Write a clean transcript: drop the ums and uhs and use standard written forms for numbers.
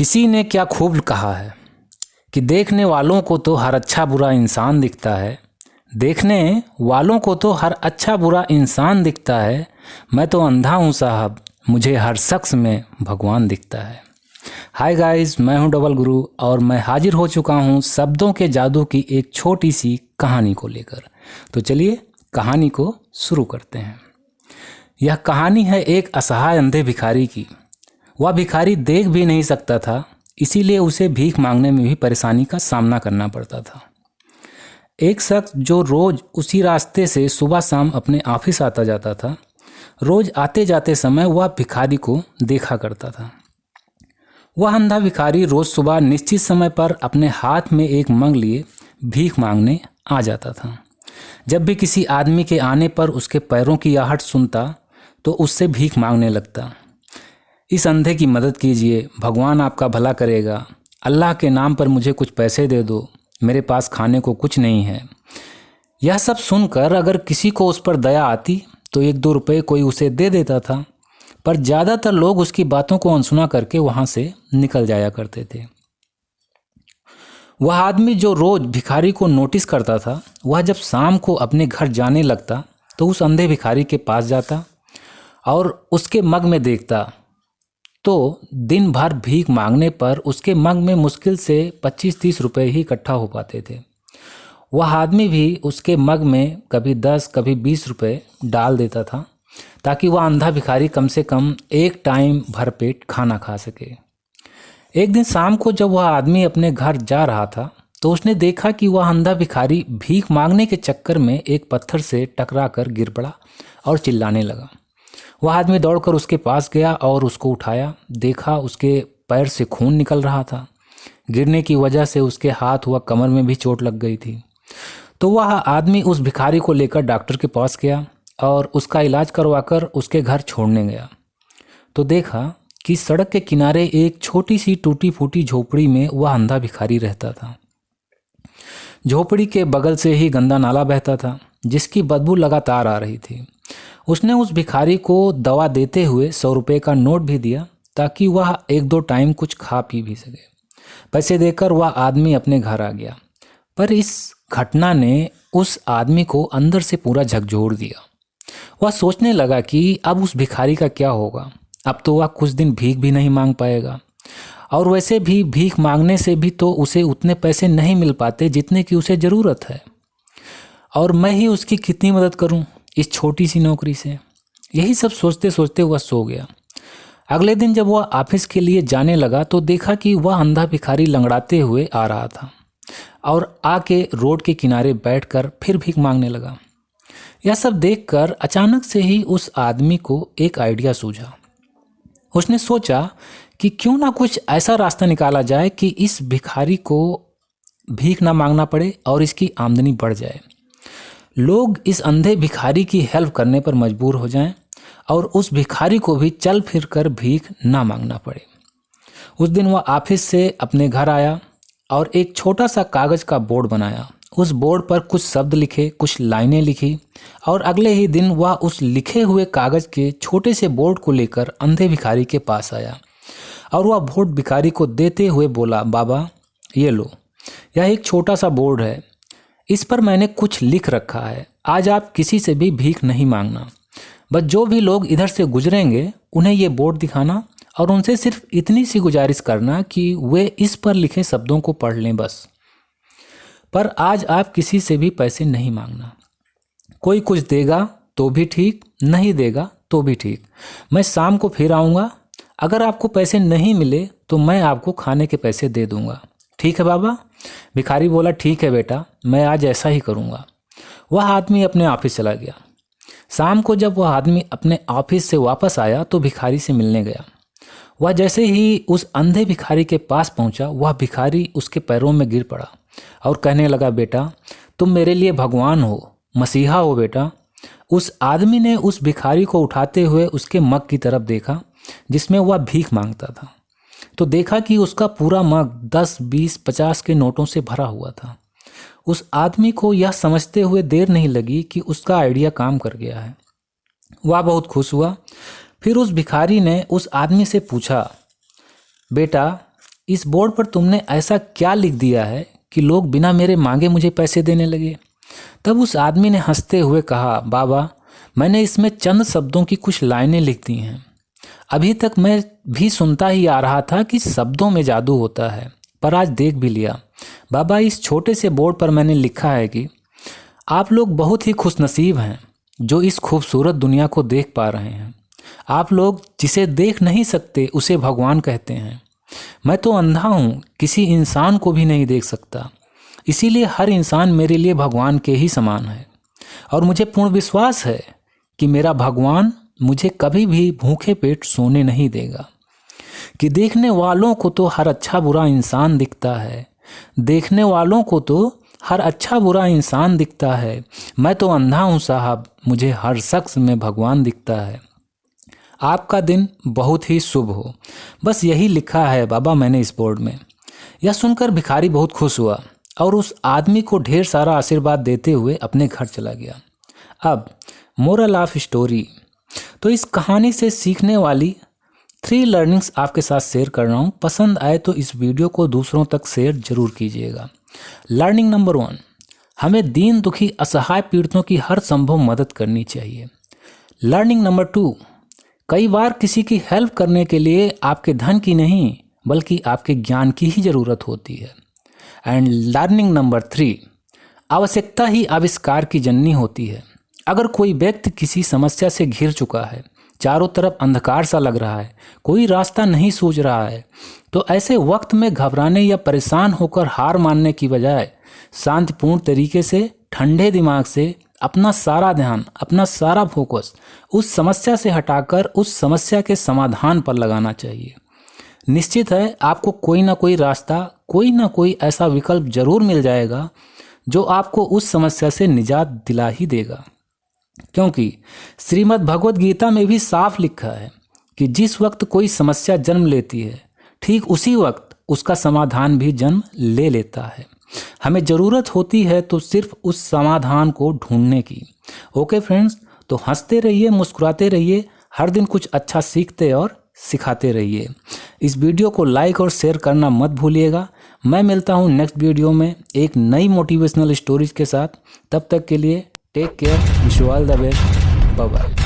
किसी ने क्या खूब कहा है कि देखने वालों को तो हर अच्छा बुरा इंसान दिखता है। देखने वालों को तो हर अच्छा बुरा इंसान दिखता है। मैं तो अंधा हूँ साहब, मुझे हर शख्स में भगवान दिखता है। हाय गाइस, मैं हूँ डबल गुरु और मैं हाजिर हो चुका हूँ शब्दों के जादू की एक छोटी सी कहानी को लेकर। तो चलिए कहानी को शुरू करते हैं। यह कहानी है एक असहाय अंधे भिखारी की। वह भिखारी देख भी नहीं सकता था, इसीलिए उसे भीख मांगने में भी परेशानी का सामना करना पड़ता था। एक शख्स जो रोज उसी रास्ते से सुबह शाम अपने ऑफिस आता जाता था, रोज आते जाते समय वह भिखारी को देखा करता था। वह अंधा भिखारी रोज सुबह निश्चित समय पर अपने हाथ में एक मग लिए भीख मांगने आ जाता था। जब भी किसी आदमी के आने पर उसके पैरों की आहट सुनता तो उससे भीख मांगने लगता। इस अंधे की मदद कीजिए, भगवान आपका भला करेगा, अल्लाह के नाम पर मुझे कुछ पैसे दे दो, मेरे पास खाने को कुछ नहीं है। यह सब सुनकर अगर किसी को उस पर दया आती तो 1-2 रुपये कोई उसे दे देता था, पर ज़्यादातर लोग उसकी बातों को अनसुना करके वहाँ से निकल जाया करते थे। वह आदमी जो रोज भिखारी को नोटिस करता था, वह जब शाम को अपने घर जाने लगता तो उस अंधे भिखारी के पास जाता और उसके मग में देखता तो दिन भर भीख मांगने पर उसके मग में मुश्किल से 25-30 रुपये ही इकट्ठा हो पाते थे। वह आदमी भी उसके मग में कभी 10 कभी 20 रुपये डाल देता था ताकि वह अंधा भिखारी कम से कम एक टाइम भरपेट खाना खा सके। एक दिन शाम को जब वह आदमी अपने घर जा रहा था तो उसने देखा कि वह अंधा भिखारी भीख मांगने के चक्कर में एक पत्थर से टकरा कर गिर पड़ा और चिल्लाने लगा। वह आदमी दौड़कर उसके पास गया और उसको उठाया। देखा उसके पैर से खून निकल रहा था। गिरने की वजह से उसके हाथ व कमर में भी चोट लग गई थी। तो वह आदमी उस भिखारी को लेकर डॉक्टर के पास गया और उसका इलाज करवाकर उसके घर छोड़ने गया। तो देखा कि सड़क के किनारे एक छोटी सी टूटी फूटी झोपड़ी में वह अंधा भिखारी रहता था। झोपड़ी के बगल से ही गंदा नाला बहता था जिसकी बदबू लगातार आ रही थी। उसने उस भिखारी को दवा देते हुए 100 रुपये का नोट भी दिया ताकि वह 1-2 टाइम कुछ खा पी भी सके। पैसे देकर वह आदमी अपने घर आ गया, पर इस घटना ने उस आदमी को अंदर से पूरा झकझोर दिया। वह सोचने लगा कि अब उस भिखारी का क्या होगा। अब तो वह कुछ दिन भीख भी नहीं मांग पाएगा और वैसे भी भीख मांगने से भी तो उसे उतने पैसे नहीं मिल पाते जितने की उसे ज़रूरत है, और मैं ही उसकी कितनी मदद करूं इस छोटी सी नौकरी से। यही सब सोचते सोचते वह सो गया। अगले दिन जब वह ऑफिस के लिए जाने लगा तो देखा कि वह अंधा भिखारी लंगड़ाते हुए आ रहा था और आके रोड के किनारे बैठकर फिर भीख मांगने लगा। यह सब देखकर अचानक से ही उस आदमी को एक आइडिया सूझा। उसने सोचा कि क्यों ना कुछ ऐसा रास्ता निकाला जाए कि इस भिखारी को भीख ना मांगना पड़े और इसकी आमदनी बढ़ जाए। लोग इस अंधे भिखारी की हेल्प करने पर मजबूर हो जाएं और उस भिखारी को भी चल फिर कर भीख ना मांगना पड़े। उस दिन वह ऑफिस से अपने घर आया और एक छोटा सा कागज़ का बोर्ड बनाया। उस बोर्ड पर कुछ शब्द लिखे, कुछ लाइनें लिखी और अगले ही दिन वह उस लिखे हुए कागज़ के छोटे से बोर्ड को लेकर अंधे भिखारी के पास आया और वह बोर्ड भिखारी को देते हुए बोला, बाबा ये लो, यह एक छोटा सा बोर्ड है, इस पर मैंने कुछ लिख रखा है। आज आप किसी से भी भीख नहीं मांगना, बस जो भी लोग इधर से गुजरेंगे उन्हें ये बोर्ड दिखाना और उनसे सिर्फ इतनी सी गुजारिश करना कि वे इस पर लिखे शब्दों को पढ़ लें बस। पर आज आप किसी से भी पैसे नहीं मांगना। कोई कुछ देगा तो भी ठीक, नहीं देगा तो भी ठीक। मैं शाम को फिर आऊँगा, अगर आपको पैसे नहीं मिले तो मैं आपको खाने के पैसे दे दूँगा। ठीक है बाबा? भिखारी बोला, ठीक है बेटा, मैं आज ऐसा ही करूँगा। वह आदमी अपने ऑफिस चला गया। शाम को जब वह आदमी अपने ऑफिस से वापस आया तो भिखारी से मिलने गया। वह जैसे ही उस अंधे भिखारी के पास पहुंचा, वह भिखारी उसके पैरों में गिर पड़ा और कहने लगा, बेटा तुम मेरे लिए भगवान हो, मसीहा हो बेटा। उस आदमी ने उस भिखारी को उठाते हुए उसके मग की तरफ देखा जिसमें वह भीख मांगता था, तो देखा कि उसका पूरा मग 10, 20, 50 के नोटों से भरा हुआ था। उस आदमी को यह समझते हुए देर नहीं लगी कि उसका आइडिया काम कर गया है। वह बहुत खुश हुआ। फिर उस भिखारी ने उस आदमी से पूछा, बेटा इस बोर्ड पर तुमने ऐसा क्या लिख दिया है कि लोग बिना मेरे मांगे मुझे पैसे देने लगे। तब उस आदमी ने हंसते हुए कहा, बाबा मैंने इसमें चंद शब्दों की कुछ लाइनें लिख दी हैं। अभी तक मैं भी सुनता ही आ रहा था कि शब्दों में जादू होता है, पर आज देख भी लिया। बाबा इस छोटे से बोर्ड पर मैंने लिखा है कि आप लोग बहुत ही खुशनसीब हैं जो इस खूबसूरत दुनिया को देख पा रहे हैं। आप लोग जिसे देख नहीं सकते उसे भगवान कहते हैं। मैं तो अंधा हूँ, किसी इंसान को भी नहीं देख सकता, इसीलिए हर इंसान मेरे लिए भगवान के ही समान है। और मुझे पूर्ण विश्वास है कि मेरा भगवान मुझे कभी भी भूखे पेट सोने नहीं देगा। कि देखने वालों को तो हर अच्छा बुरा इंसान दिखता है, देखने वालों को तो हर अच्छा बुरा इंसान दिखता है। मैं तो अंधा हूँ साहब, मुझे हर शख्स में भगवान दिखता है। आपका दिन बहुत ही शुभ हो। बस यही लिखा है बाबा मैंने इस बोर्ड में। यह सुनकर भिखारी बहुत खुश हुआ और उस आदमी को ढेर सारा आशीर्वाद देते हुए अपने घर चला गया। अब मोरल ऑफ स्टोरी, तो इस कहानी से सीखने वाली 3 लर्निंग्स आपके साथ शेयर कर रहा हूँ। पसंद आए तो इस वीडियो को दूसरों तक शेयर जरूर कीजिएगा। लर्निंग नंबर 1, हमें दीन दुखी असहाय पीड़ितों की हर संभव मदद करनी चाहिए। लर्निंग नंबर 2, कई बार किसी की हेल्प करने के लिए आपके धन की नहीं बल्कि आपके ज्ञान की ही ज़रूरत होती है। एंड लर्निंग नंबर 3, आवश्यकता ही आविष्कार की जननी होती है। अगर कोई व्यक्ति किसी समस्या से घिर चुका है, चारों तरफ अंधकार सा लग रहा है, कोई रास्ता नहीं सूझ रहा है, तो ऐसे वक्त में घबराने या परेशान होकर हार मानने की बजाय शांतिपूर्ण तरीके से ठंडे दिमाग से अपना सारा ध्यान, अपना सारा फोकस उस समस्या से हटाकर उस समस्या के समाधान पर लगाना चाहिए। निश्चित है आपको कोई ना कोई रास्ता, कोई ना कोई ऐसा विकल्प जरूर मिल जाएगा जो आपको उस समस्या से निजात दिला ही देगा। क्योंकि श्रीमद् भगवद गीता में भी साफ लिखा है कि जिस वक्त कोई समस्या जन्म लेती है, ठीक उसी वक्त उसका समाधान भी जन्म ले लेता है। हमें ज़रूरत होती है तो सिर्फ उस समाधान को ढूंढने की। ओके फ्रेंड्स, तो हंसते रहिए, मुस्कुराते रहिए, हर दिन कुछ अच्छा सीखते और सिखाते रहिए। इस वीडियो को लाइक और शेयर करना मत भूलिएगा। मैं मिलता हूँ नेक्स्ट वीडियो में एक नई मोटिवेशनल स्टोरीज के साथ। तब तक के लिए take care, wish you all the best, bye bye.